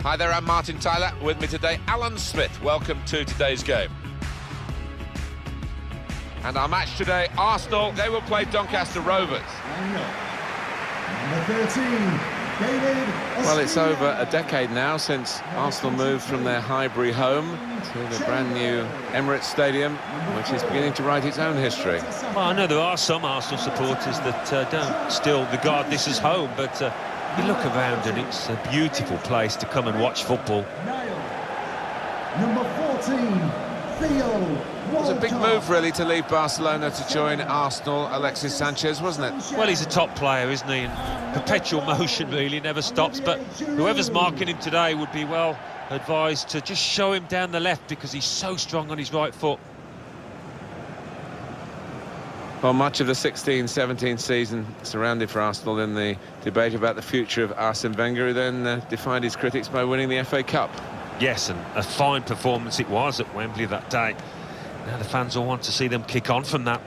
Hi there, I'm Martin Tyler. With me today, Alan Smith. Welcome to today's game. And our match today, Arsenal, they will play Doncaster Rovers. Number 13, David. Well, it's over a decade now since Arsenal moved from their Highbury home to the brand new Emirates Stadium, which is beginning to write its own history. Well, I know there are some Arsenal supporters that don't still regard this as home, but you look around and it's a beautiful place to come and watch football. Number 14, Theo. It was a big move, really, to leave Barcelona to join Arsenal. Alexis Sanchez, wasn't it? Well, he's a top player, isn't he? And perpetual motion, really, never stops. But whoever's marking him today would be well advised to just show him down the left because he's so strong on his right foot. Well, much of the 16-17 season surrounded for Arsenal in the debate about the future of Arsene Wenger, who then defied his critics by winning the FA Cup. Yes, and a fine performance it was at Wembley that day. Now the fans all want to see them kick on from that.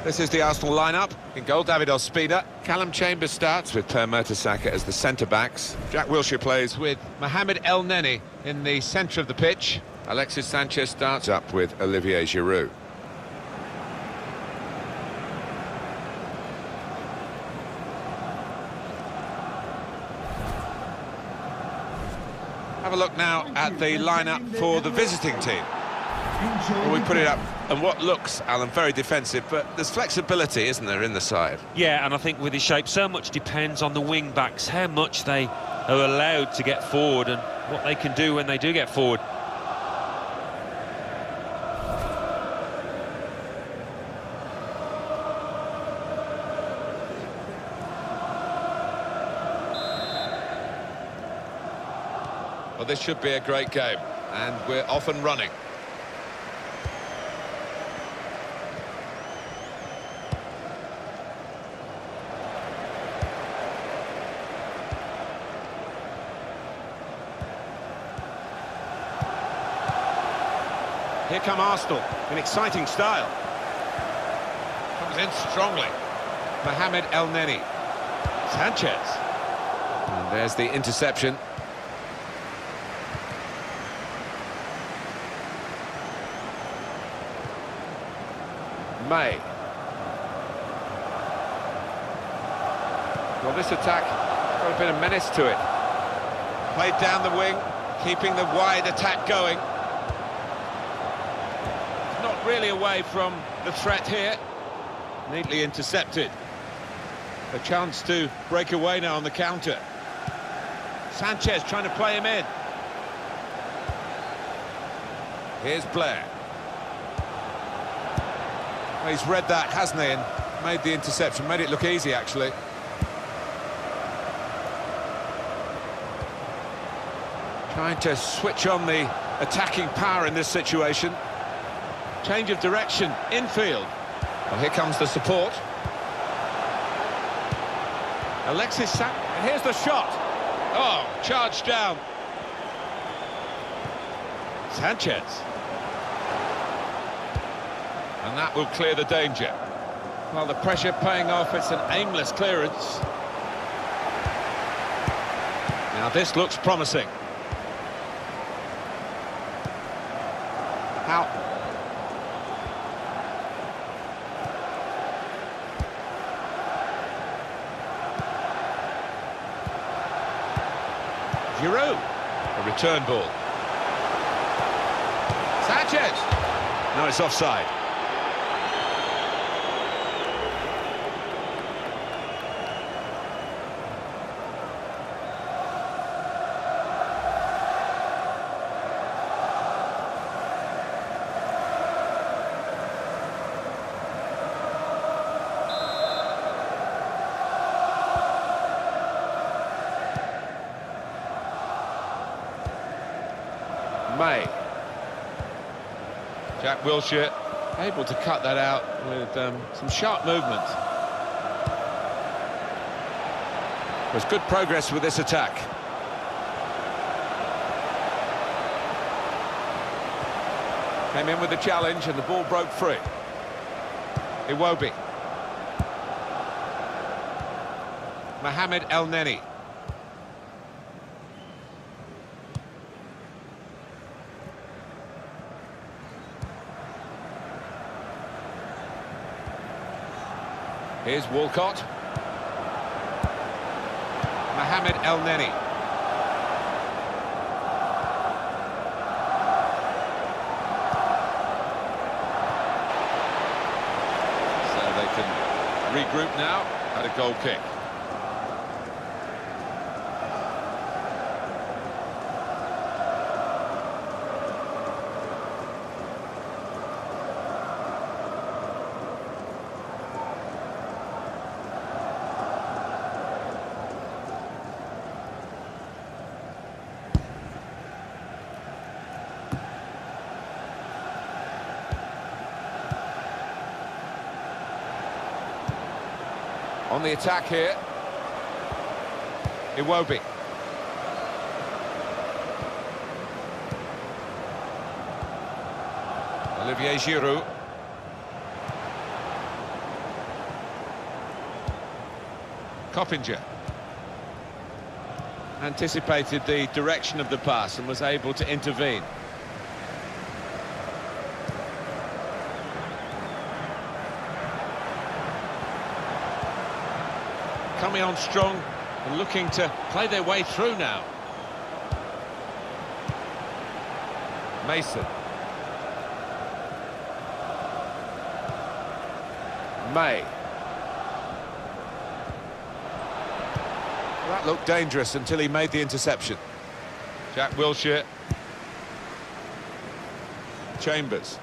This is the Arsenal lineup. In goal, David Ospina. Callum Chambers starts with Per Mertesacker as the centre-backs. Jack Wilshere plays with Mohamed El Neni in the centre of the pitch. Alexis Sanchez starts up with Olivier Giroud. Have a look now at the lineup for the visiting team. Well, we put it up, and what looks, Alan, very defensive, but there's flexibility, isn't there, in the side? Yeah, and I think with his shape, so much depends on the wing-backs, how much they are allowed to get forward and what they can do when they do get forward. Well, this should be a great game, and we're off and running. Here come Arsenal, in exciting style. Comes in strongly. Mohamed El Neni. Sanchez. And there's the interception. May. Well, this attack got a bit of menace to it. Played down the wing, keeping the wide attack going. Not really away from the threat here. Neatly intercepted. A chance to break away now on the counter. Sanchez trying to play him in. Here's Blair. Well, he's read that, hasn't he, and made the interception, made it look easy, actually. Trying to switch on the attacking power in this situation. Change of direction, infield. Well, here comes the support. Alexis here's the shot. Oh, charged down. Sanchez. And that will clear the danger. Well, the pressure paying off, it's an aimless clearance. Now this looks promising. How? Giroud. A return ball. Sanchez. No, it's offside. May. Jack Wilshere able to cut that out with some sharp movement. There's good progress with this attack. Came in with the challenge and the ball broke free. Iwobi. Mohamed El Neni. Here's Walcott. Mohamed El Neni. So they can regroup now at a goal kick. On the attack here, Iwobi. Olivier Giroud. Coppinger. Anticipated the direction of the pass and was able to intervene. Coming on strong and looking to play their way through now. Mason. May. That looked dangerous until he made the interception. Jack Wilshere. Chambers.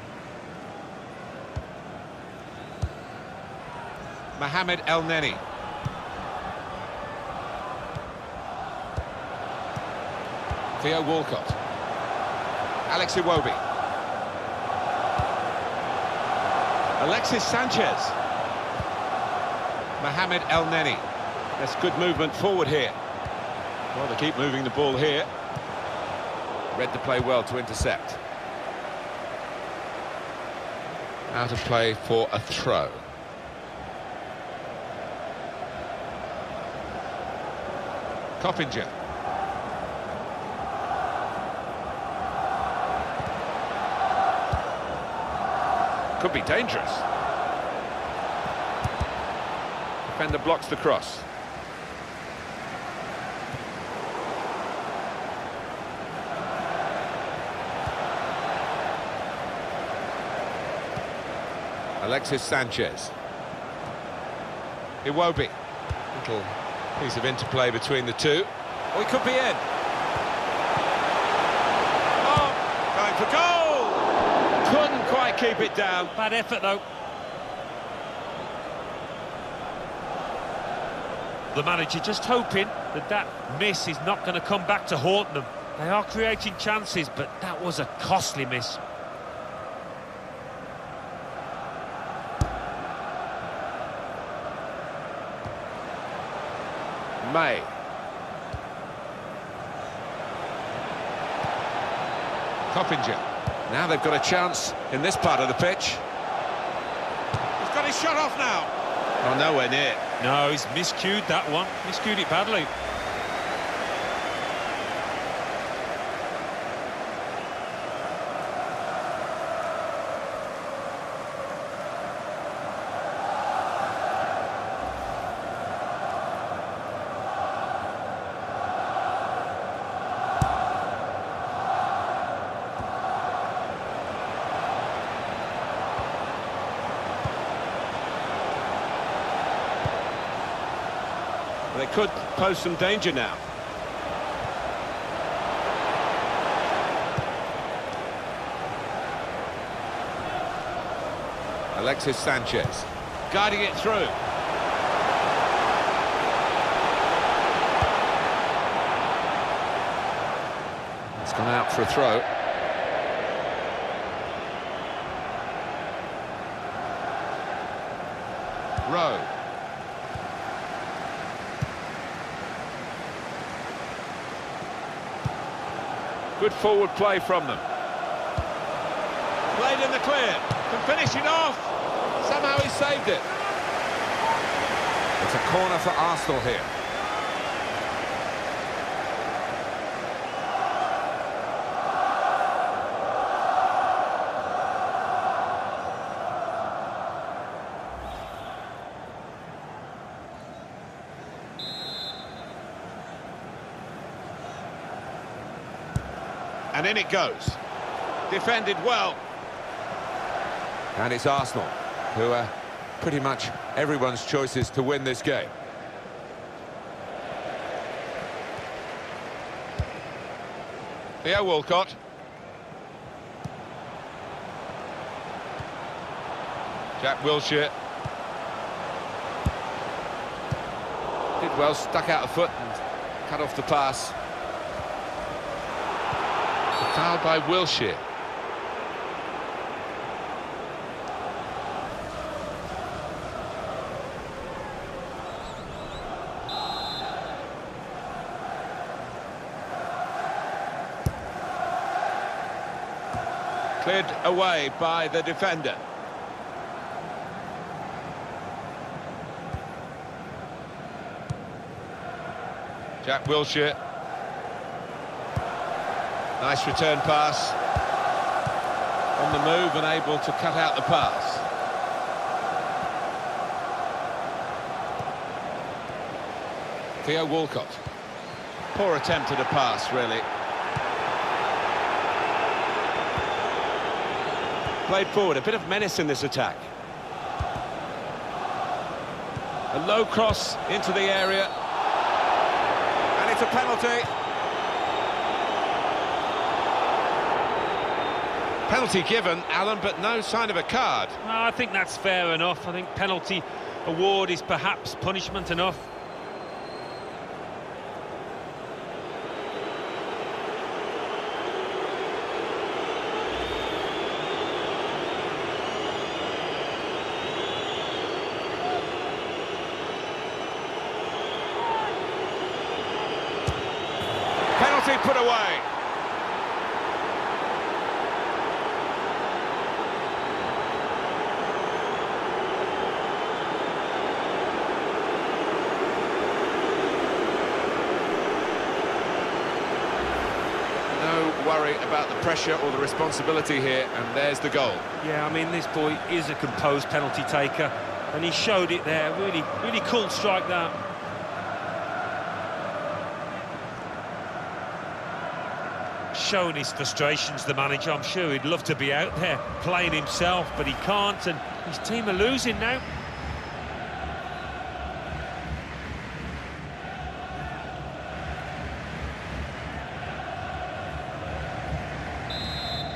Mohamed El Neni. Theo Walcott. Alex Iwobi. Alexis Sanchez. Mohamed El Neni. That's good movement forward here. Well, they keep moving the ball here. Read the play well to intercept. Out of play for a throw. Coppinger. Could be dangerous. Defender blocks the cross. Alexis Sanchez. Iwobi. Little piece of interplay between the two. Oh, he could be in. Oh, going for goal! Couldn't quite keep it down. Bad effort, though. The manager just hoping that that miss is not going to come back to haunt them. They are creating chances, but that was a costly miss. May. Coppinger. Now they've got a chance in this part of the pitch. He's got his shot off now. Oh, nowhere near. No, he's miscued that one. Miscued it badly. They could pose some danger now. Alexis Sanchez guiding it through. It's gone out for a throw. Rowe. Good forward play from them. Played in the clear. Can finish it off. Somehow he saved it. It's a corner for Arsenal here. And in it goes. Defended well. And it's Arsenal, who are pretty much everyone's choices to win this game. Theo Walcott. Jack Wilshere. Did well, stuck out a foot and cut off the pass. Fouled by Wilshere. Cleared away by the defender. Jack Wilshere. Nice return pass. On the move and able to cut out the pass. Theo Walcott. Poor attempt at a pass, really. Played forward, a bit of menace in this attack. A low cross into the area. And it's a penalty. Penalty given, Alan, but no sign of a card. No, I think that's fair enough. I think penalty award is perhaps punishment enough. Penalty put away. Worry about the pressure or the responsibility here, and there's the goal. Yeah, I mean, this boy is a composed penalty taker, and he showed it there. Really cool strike, that. Showing his frustrations, the manager. I'm sure he'd love to be out there playing himself, but he can't, and his team are losing now.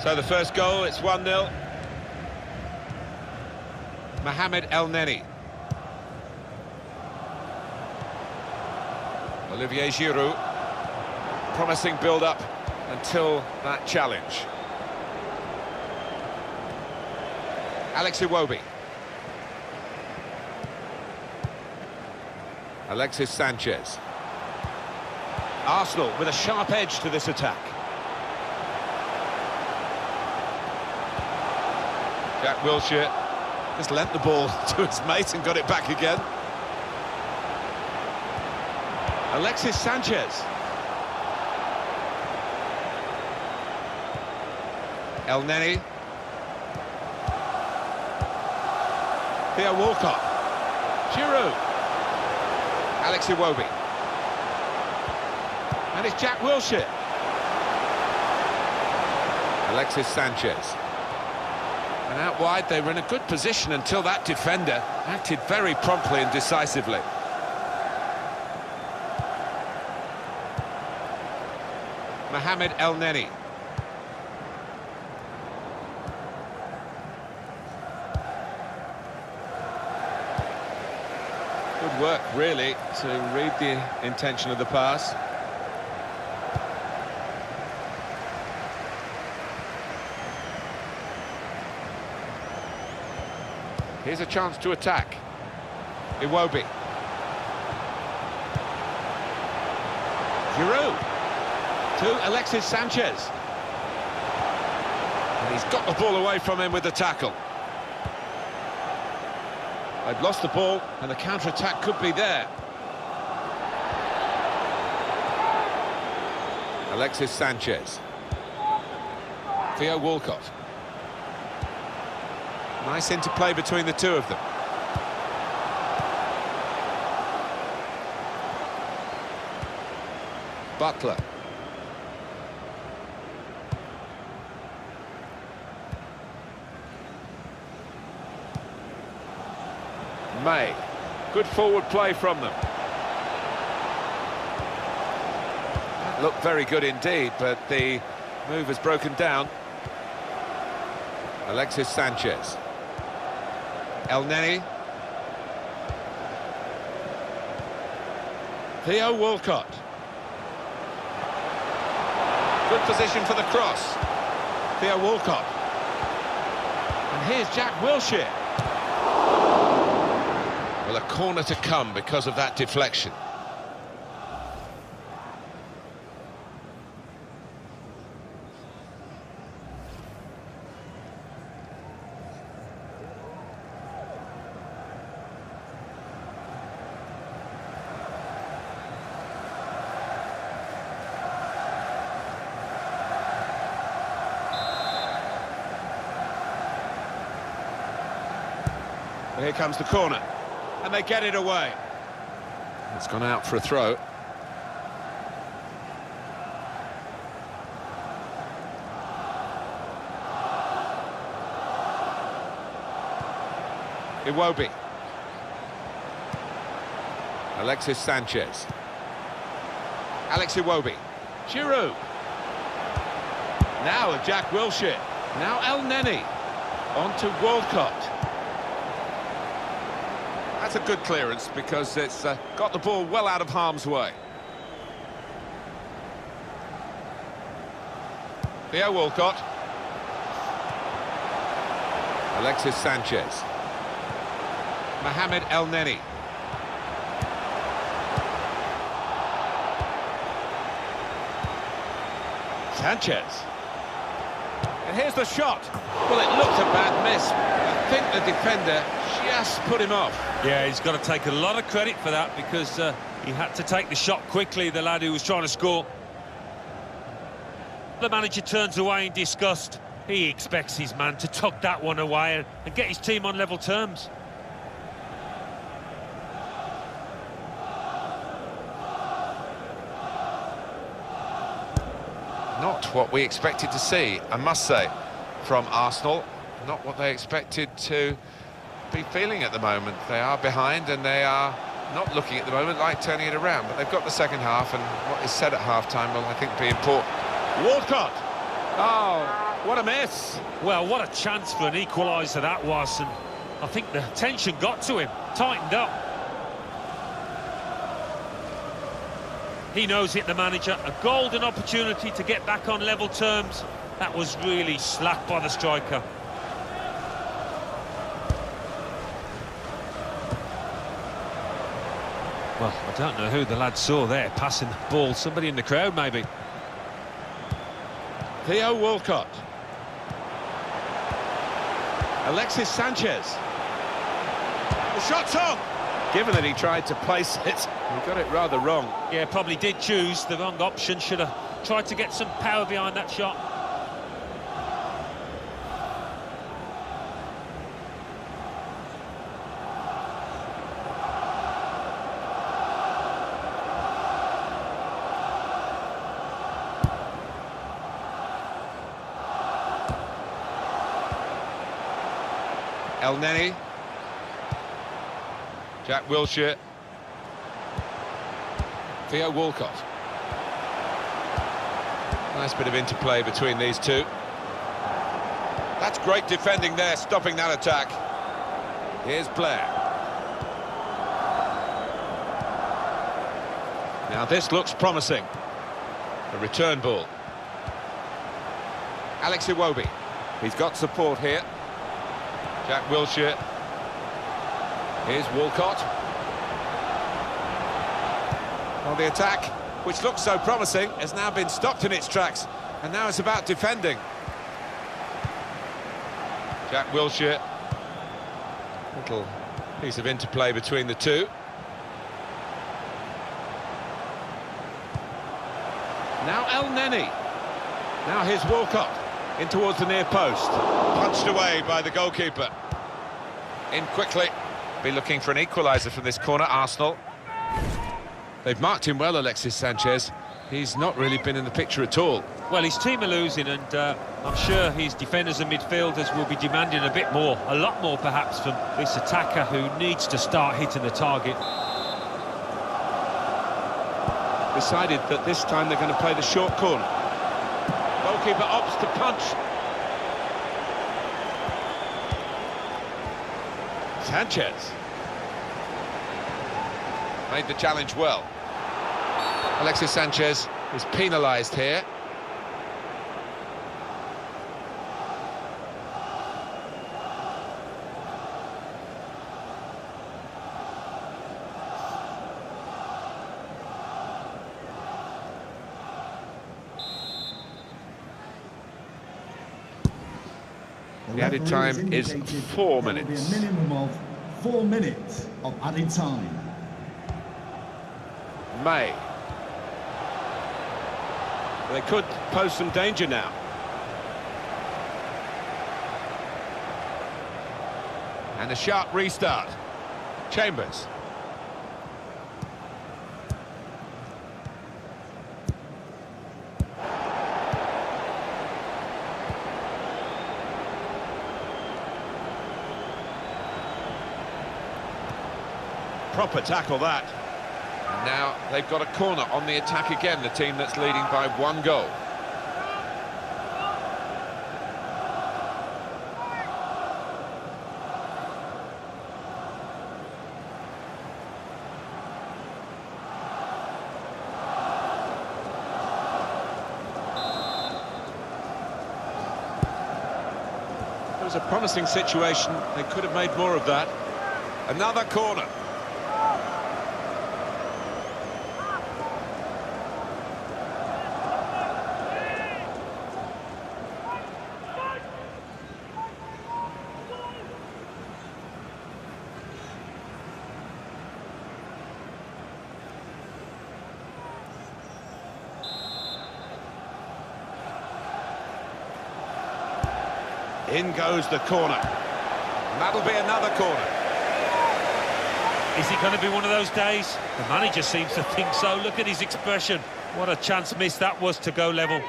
So the first goal, it's 1-0. Mohamed El-Neni. Olivier Giroud. Promising build-up until that challenge. Alex Iwobi. Alexis Sanchez. Arsenal with a sharp edge to this attack. Jack Wilshere just lent the ball to his mate and got it back again. Alexis Sanchez. El-Neni. Theo Walcott. Giroud. Alex Iwobi. And it's Jack Wilshere. Alexis Sanchez. And out wide, they were in a good position until that defender acted very promptly and decisively. Mohamed El-Neni. Good work, really, to read the intention of the pass. Here's a chance to attack. Iwobi. Giroud. To Alexis Sanchez. And he's got the ball away from him with the tackle. They've lost the ball, and the counter-attack could be there. Alexis Sanchez. Theo Walcott. Nice interplay between the two of them. Butler. May. Good forward play from them. That looked very good indeed, but the move has broken down. Alexis Sanchez. El Neni. Theo Walcott. Good position for the cross. Theo Walcott. And here's Jack Wilshere. Well, a corner to come because of that deflection. Here comes the corner, and they get it away. It's gone out for a throw. Iwobi. Alexis Sanchez. Alex Iwobi. Giroud. Now Jack Wilshere. Now El Neni. On to Walcott. That's a good clearance because it's got the ball well out of harm's way. Theo Walcott. Alexis Sanchez. Mohamed El Neni. Sanchez. And here's the shot. Well, it looked a bad miss. I think the defender just put him off. Yeah, he's got to take a lot of credit for that because he had to take the shot quickly, the lad who was trying to score. The manager turns away in disgust. He expects his man to tuck that one away and get his team on level terms. Not what we expected to see, I must say, from Arsenal. Not what they expected to be feeling at the moment. They are behind and they are not looking at the moment like turning it around, but they've got the second half, and what is said at half-time will, I think, be important. Walcott! Oh, what a miss! Well, what a chance for an equaliser that was, and I think the tension got to him, tightened up. He knows it, the manager. A golden opportunity to get back on level terms. That was really slack by the striker. Well, I don't know who the lad saw there passing the ball. Somebody in the crowd, maybe. Theo Walcott. Alexis Sanchez. The shot's on! Given that he tried to place it, he got it rather wrong. Yeah, probably did choose the wrong option. Should have tried to get some power behind that shot. El Neni. Jack Wilshere. Theo Walcott. Nice bit of interplay between these two. That's great defending there, stopping that attack. Here's Blair. Now this looks promising. A return ball. Alex Iwobi. He's got support here. Jack Wilshere. Here's Walcott. Well, the attack, which looked so promising, has now been stopped in its tracks, and now it's about defending. Jack Wilshere. Little piece of interplay between the two. Now El Neni. Now here's Walcott. In towards the near post. Punched away by the goalkeeper. In quickly. Be looking for an equaliser from this corner, Arsenal. They've marked him well, Alexis Sanchez. He's not really been in the picture at all. Well, his team are losing, and I'm sure his defenders and midfielders will be demanding a bit more, a lot more perhaps, from this attacker who needs to start hitting the target. Decided that this time they're going to play the short corner. Goalkeeper opts to punch. Sanchez Made the challenge well. Alexis Sanchez is penalised here. The added time is 4 minutes. A minimum of 4 minutes of added time. May. They could pose some danger now. And a sharp restart. Chambers. Proper tackle that. And now they've got a corner on the attack again, the team that's leading by 1 goal. It was a promising situation. They could have made more of that. Another corner. In goes the corner. And that'll be another corner. Is it going to be one of those days? The manager seems to think so. Look at his expression. What a chance missed that was to go level.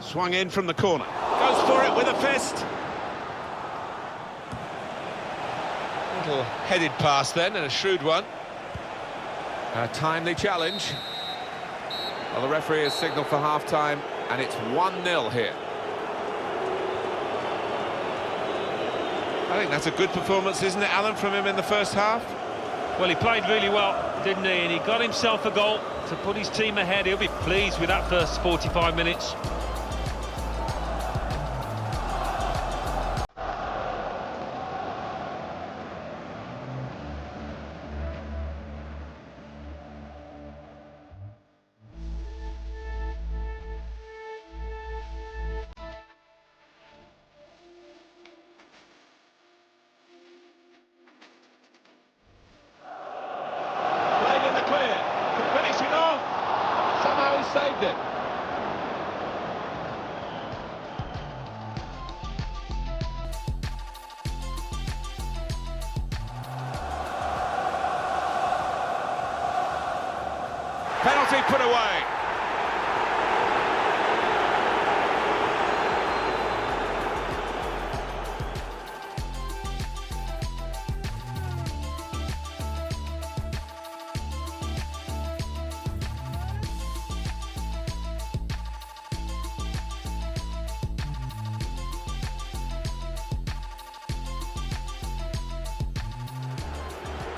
Swung in from the corner. Goes for it with a fist. Little headed pass then, and a shrewd one. A timely challenge. Well, the referee has signalled for half-time, and it's 1-0 here. I think that's a good performance, isn't it, Alan, from him in the first half? Well, he played really well, didn't he? And he got himself a goal to put his team ahead. He'll be pleased with that first 45 minutes. Saved it. Penalty put away.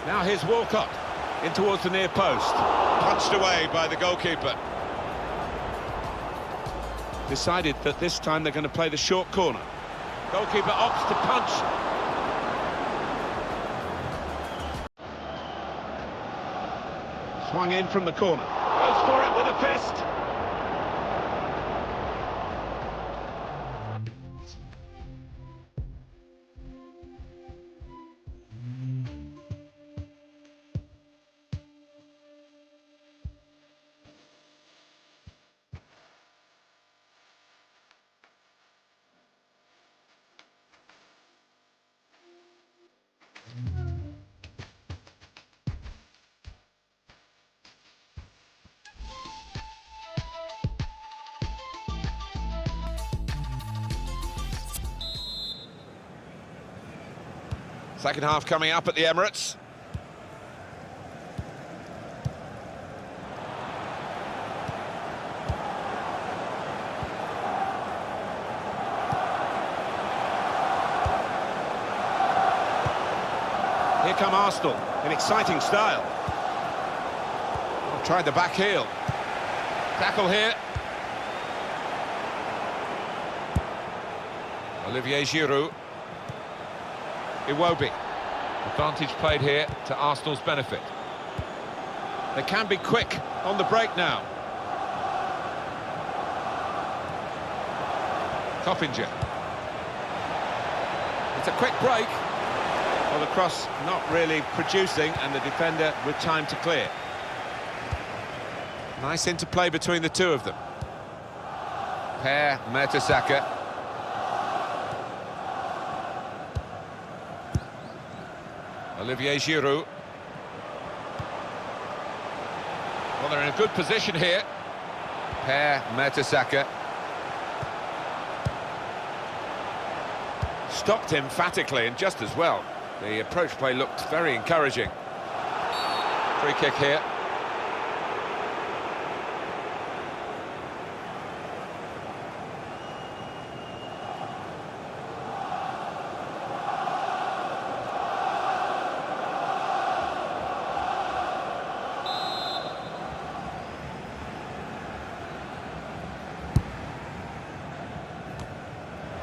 Now here's Walcott, in towards the near post. Punched away by the goalkeeper. decided that this time they're going to play the short corner. Goalkeeper opts to punch. Swung in from the corner. Goes for it with a fist. Second half coming up at the Emirates. Here come Arsenal in exciting style. Tried the back heel. Tackle here. Olivier Giroud. Iwobi. Advantage played here to Arsenal's benefit. They can be quick on the break now. Coppinger. It's a quick break. Well, the cross not really producing, and the defender with time to clear. Nice interplay between the two of them. Per Mertesacker. Olivier Giroud. Well, they're in a good position here. Per Mertesacker. Stopped emphatically and just as well. The approach play looked very encouraging. Free kick here.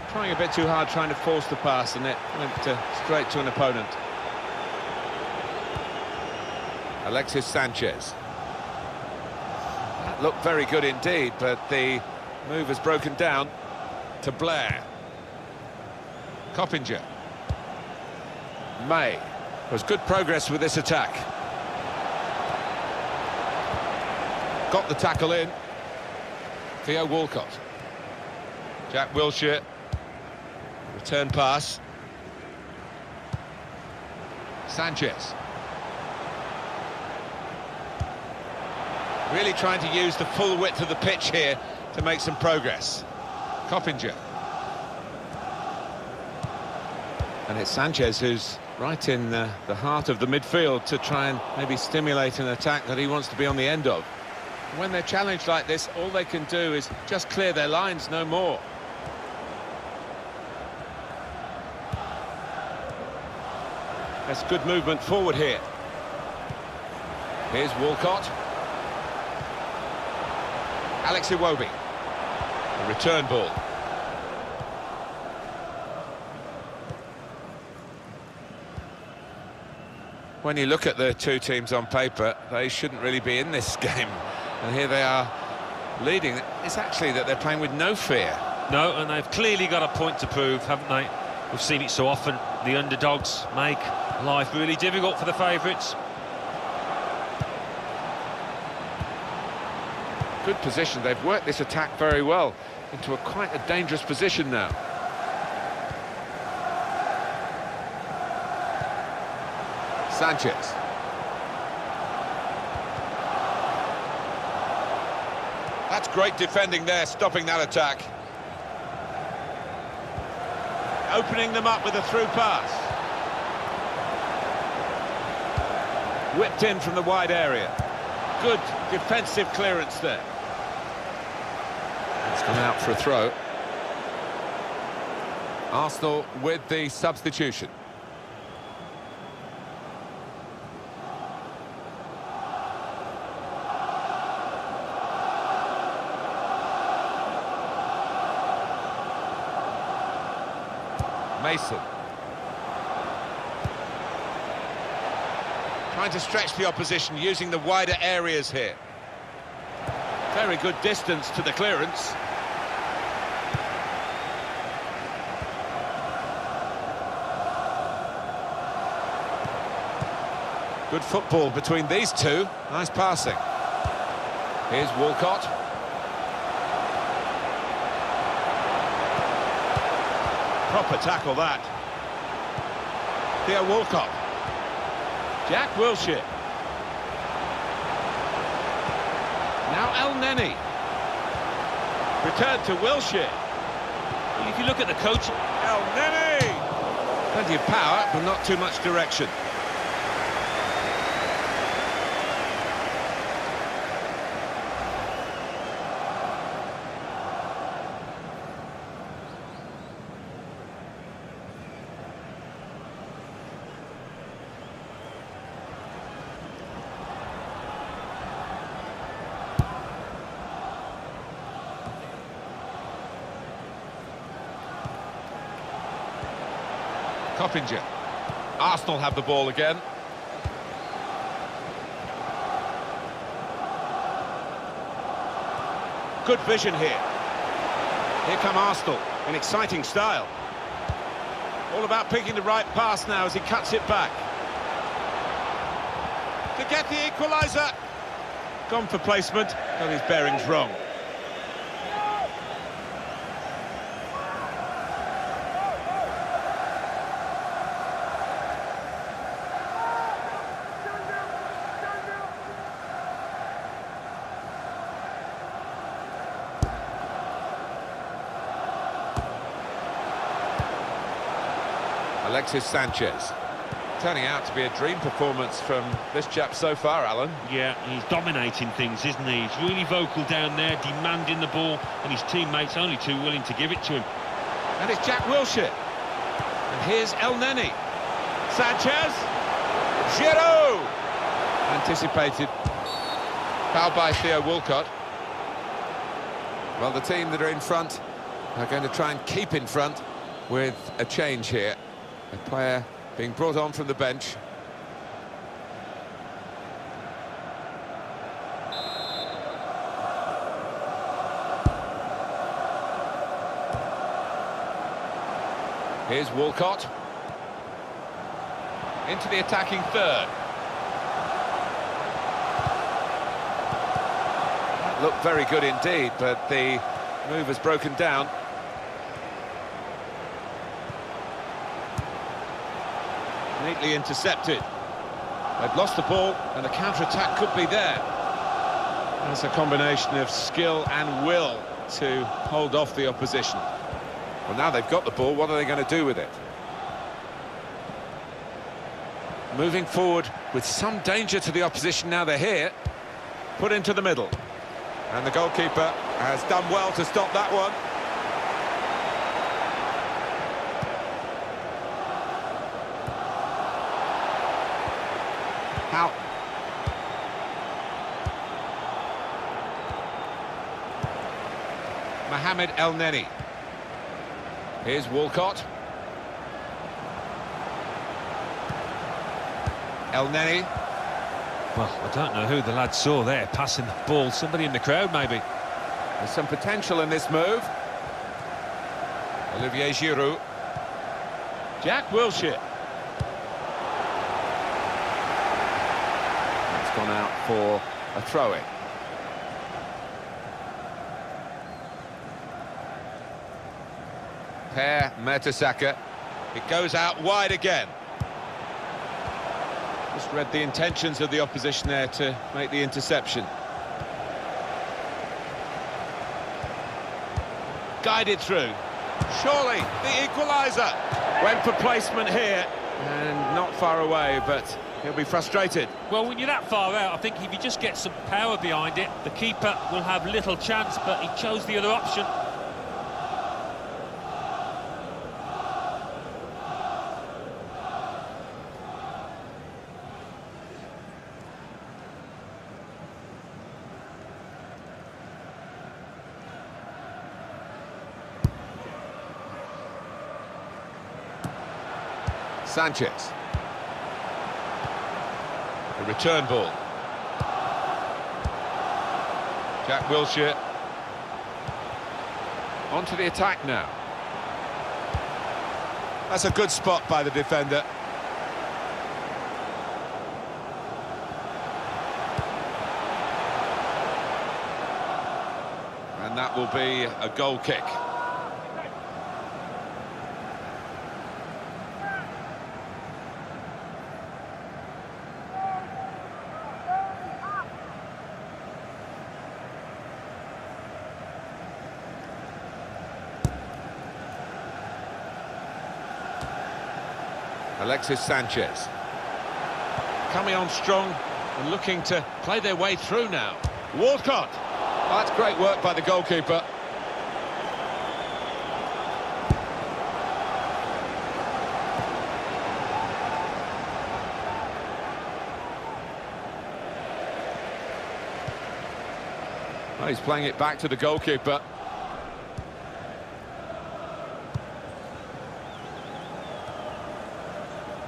Trying a bit too hard, trying to force the pass, and it went straight to an opponent. Alexis Sanchez. That looked very good indeed, but the move has broken down to Blair. Coppinger. May. Was good progress with this attack. Got the tackle in. Theo Walcott. Jack Wilshere. Return pass. Sanchez. Really trying to use the full width of the pitch here to make some progress. Coppinger. And it's Sanchez who's right in the heart of the midfield to try and maybe stimulate an attack that he wants to be on the end of. When they're challenged like this, all they can do is just clear their lines, no more. That's good movement forward here. Here's Walcott. Alex Iwobi. The return ball. When you look at the two teams on paper, they shouldn't really be in this game. And here they are leading. It's actually that they're playing with no fear. No, and they've clearly got a point to prove, haven't they? We've seen it so often. The underdogs make life really difficult for the favourites. Good position. They've worked this attack very well into quite a dangerous position now. Sanchez. That's great defending there, stopping that attack. Opening them up with a through pass. Whipped in from the wide area. Good defensive clearance there. It's gone out for a throw. Arsenal with the substitution. Mason. Trying to stretch the opposition, using the wider areas here. Very good distance to the clearance. Good football between these two. Nice passing. Here's Walcott. Proper tackle that. Theo Walcott. Jack Wilshere. Now El Neni. Return to Wilshere. If you look at the coach, El Neni! Plenty of power, but not too much direction. Coppinger. Arsenal have the ball again. Good vision here. Here come Arsenal in exciting style. All about picking the right pass now as he cuts it back. To get the equaliser. Gone for placement, got his bearings wrong. Alexis Sanchez. Turning out to be a dream performance from this chap so far, Alan. yeah, he's dominating things, isn't he? He's really vocal down there, demanding the ball, and his teammates only too willing to give it to him. And it's Jack Wilshere. And here's El Neni. Sanchez. Giroud! Anticipated. Foul by Theo Walcott. Well, the team that are in front are going to try and keep in front with a change here. A player being brought on from the bench. Here's Walcott. Into the attacking third. That looked very good indeed, but the move has broken down. Neatly intercepted. They've lost the ball, and the counter-attack could be there. That's a combination of skill and will to hold off the opposition. Well, now they've got the ball, what are they going to do with it? Moving forward with some danger to the opposition now they're here. Put into the middle. And the goalkeeper has done well to stop that one. How? Mohamed El Neni. Here's Walcott. El Neni. Well, I don't know who the lad saw there, passing the ball. Somebody in the crowd, maybe. There's some potential in this move. Olivier Giroud. Jack Wilshere. It's gone out for a throw-in. Per Mertesacker. It goes out wide again. Just read the intentions of the opposition there to make the interception. Guided through. Surely the equaliser. Went for placement here and not far away, but he'll be frustrated. Well, when you're that far out, I think if you just get some power behind it, the keeper will have little chance, but he chose the other option. Sanchez. The return ball. Jack Wilshere. Onto the attack now. That's a good spot by the defender. And that will be a goal kick. Alexis Sanchez. Coming on strong and looking to play their way through now. Walcott. Oh, that's great work by the goalkeeper. Oh, he's playing it back to the goalkeeper.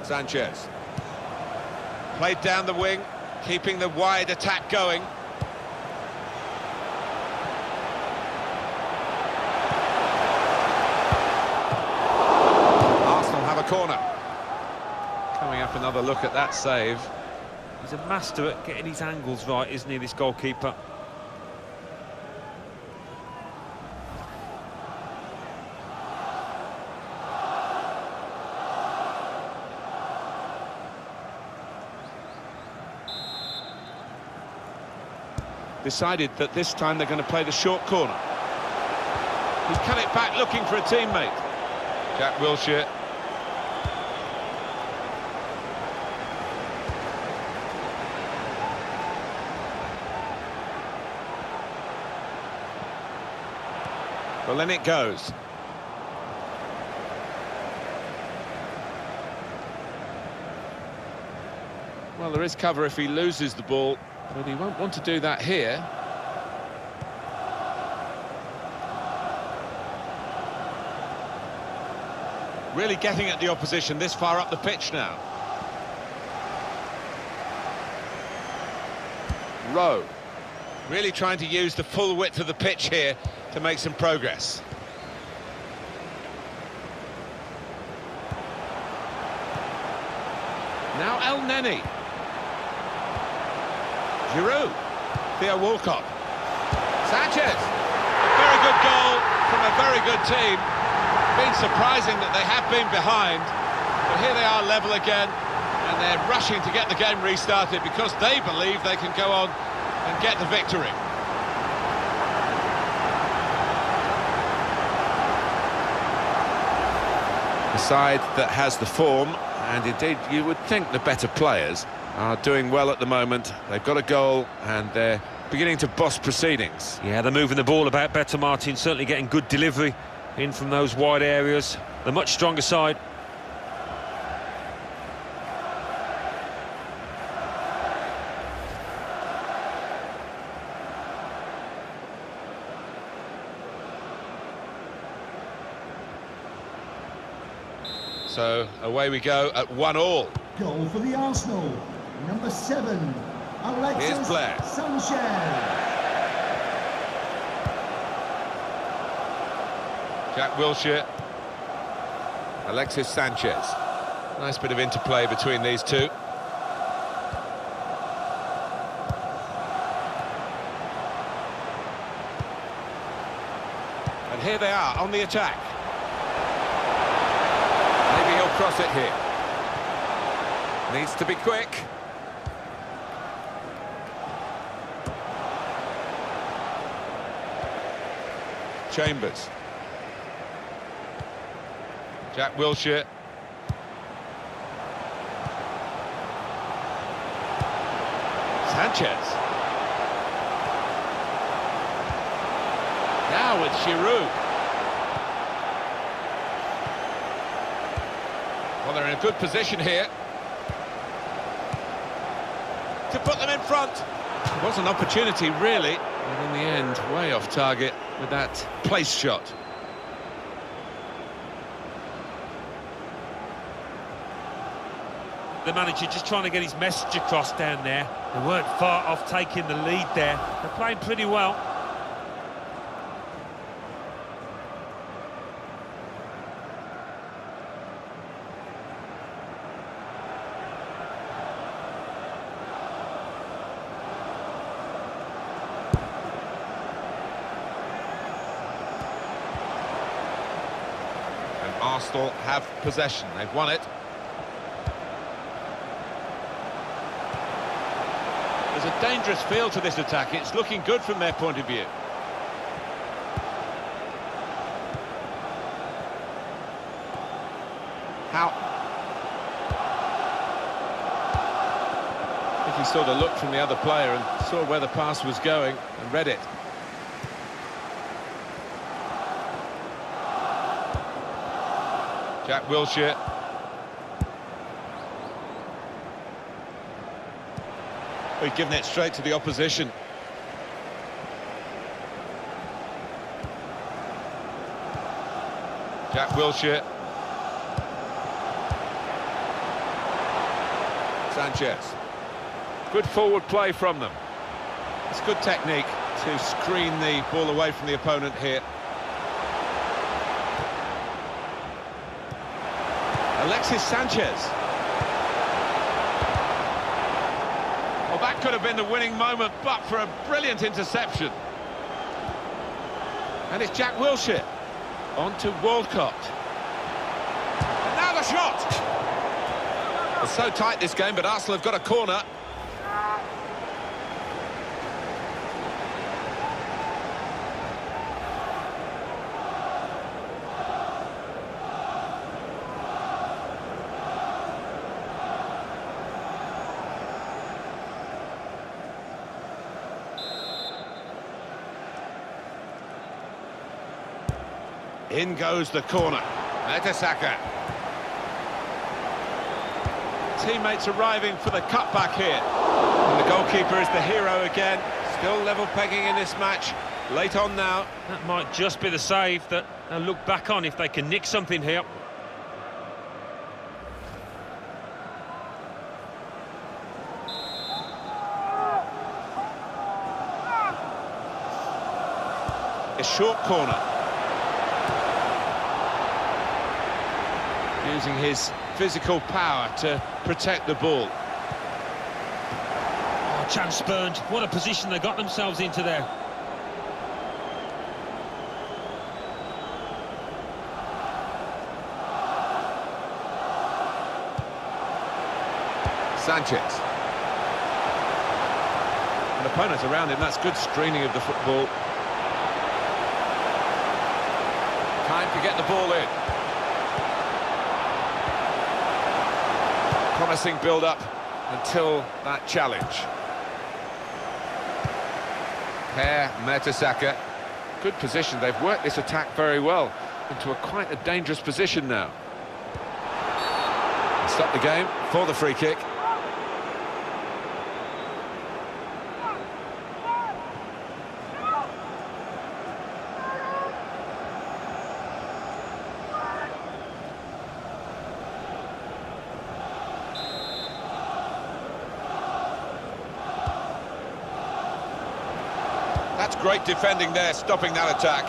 Sanchez. Played down the wing, keeping the wide attack going. Arsenal have a corner. Coming up, another look at that save. He's a master at getting his angles right, isn't he, this goalkeeper? Decided that this time they're going to play the short corner. He's cut it back looking for a teammate. Jack Wilshere. Well, then it goes. Well, there is cover if he loses the ball, but he won't want to do that here. Really getting at the opposition this far up the pitch now. Rowe. Really trying to use the full width of the pitch here to make some progress. Now El Neni. Giroud. Theo Walcott. Sanchez. A very good goal from a very good team. Been surprising that they have been behind, but here they are level again, and they're rushing to get the game restarted because they believe they can go on and get the victory. The side that has the form, and indeed you would think the better players, are doing well at the moment. They've got a goal and they're beginning to boss proceedings. Yeah, they're moving the ball about better, Martin, certainly getting good delivery in from those wide areas. The much stronger side. So away we go at 1-1. Goal for the Arsenal. Number 7, Alexis Here's Blair. Sanchez. Jack Wilshere. Alexis Sanchez. Nice bit of interplay between these two. And here they are on the attack. Maybe he'll cross it here. Needs to be quick. Chambers. Jack Wilshere. Sanchez. Now with Giroud. Well, they're in a good position here to put them in front. It was an opportunity, really, but in the end, way off target with that place shot. the manager just trying to get his message across down there. They weren't far off taking the lead there. They're playing pretty well. Arsenal have possession, they've won it. There's a dangerous feel to this attack. It's looking good from their point of view. How? I think he saw the look from the other player and saw where the pass was going and read it. Jack Wilshere. He's given it straight to the opposition. Jack Wilshere. Sanchez. Good forward play from them. It's good technique to screen the ball away from the opponent here. Alexis Sanchez. Well, that could have been the winning moment, but for a brilliant interception. And it's Jack Wilshere. On to Walcott. And now the shot! It's so tight this game, but Arsenal have got a corner. In goes the corner. Mertesacker. Teammates arriving for the cutback here. And the goalkeeper is the hero again. Still level pegging in this match. Late on now. That might just be the save that they'll look back on if they can nick something here. A short corner. Using his physical power to protect the ball. Oh, chance spurned. What a position they got themselves into there. Sanchez. And opponents around him, that's good screening of the football. Time to get the ball in. Promising build-up until that challenge. Mertesacker. Good position. They've worked this attack very well into quite a dangerous position now. Stop the game for the free kick. That's great defending there, stopping that attack.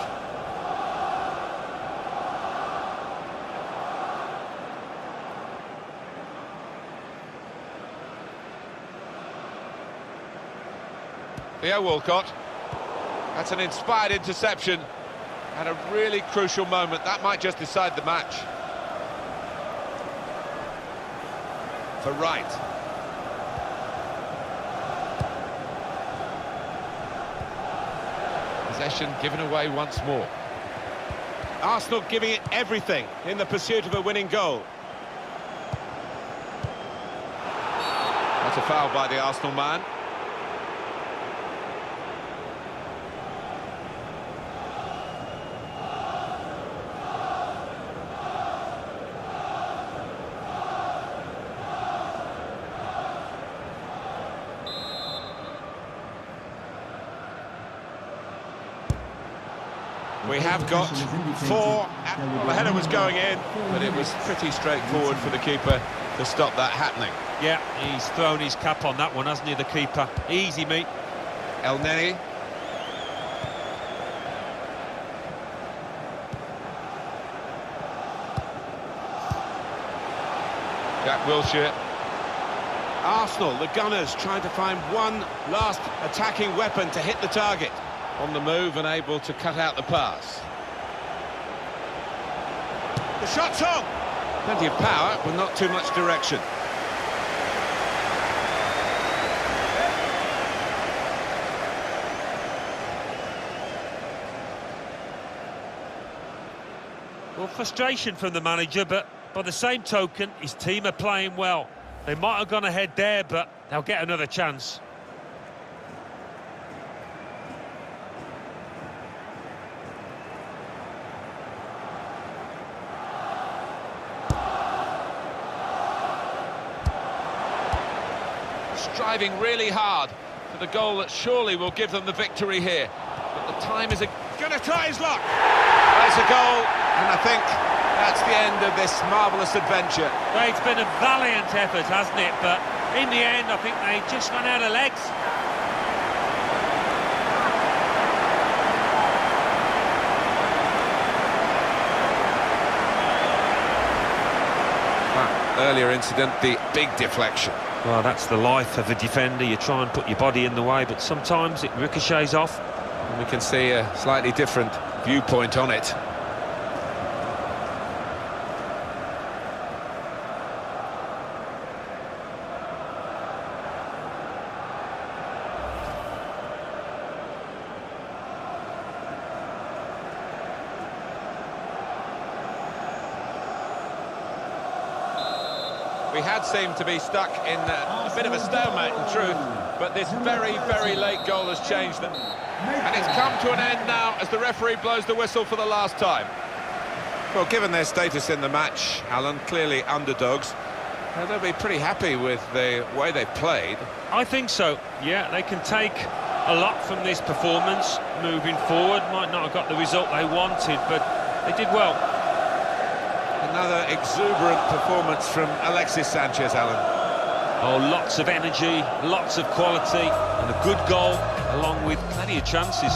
Theo Walcott. That's an inspired interception at a really crucial moment. That might just decide the match. For Wright. Possession given away once more. Arsenal giving it everything in the pursuit of a winning goal. That's a foul by the Arsenal man. We have got four. The header was going in, but it was pretty straightforward for the keeper to stop that happening. Yeah, he's thrown his cap on that one, hasn't he, the keeper? Easy meat. El Neni. Jack Wilshere. Arsenal, the Gunners, trying to find one last attacking weapon to hit the target. On the move and able to cut out the pass. The shot's on! Plenty of power, but not too much direction. Well, frustration from the manager, but by the same token, his team are playing well. They might have gone ahead there, but they'll get another chance. Striving really hard for the goal that surely will give them the victory here. But the time is going to try his luck. There's a goal, and I think that's the end of this marvellous adventure. Well, it's been a valiant effort, hasn't it? But in the end, I think they just ran out of legs. That earlier incident, the big deflection. Well, that's the life of a defender. You try and put your body in the way, but sometimes it ricochets off. And we can see a slightly different viewpoint on it. We had seemed to be stuck in a bit of a stalemate in truth, but this very, very late goal has changed them. And it's come to an end now as the referee blows the whistle for the last time. Well, given their status in the match, Alan, clearly underdogs, they'll be pretty happy with the way they played. I think so, yeah. They can take a lot from this performance moving forward. Might not have got the result they wanted, but they did well. Another exuberant performance from Alexis Sanchez, Alan. Oh, lots of energy, lots of quality, and a good goal, along with plenty of chances.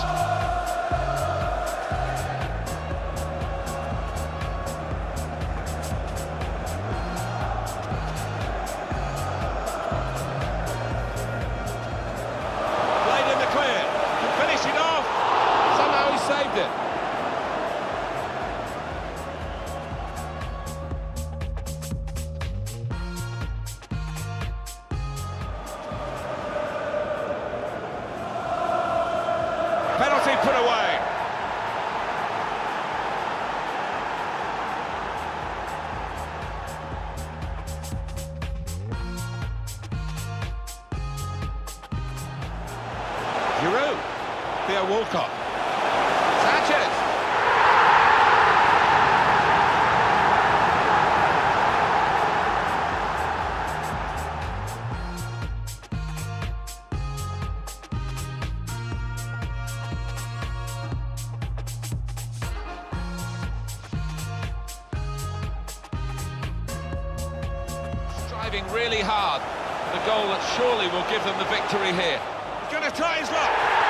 Played in the clear, can finish it off. Somehow he saved it. Penalty put away. Giroud. Theo Walcott. Sanchez. Striving really hard. The goal that surely will give them the victory here. He's going to try his luck.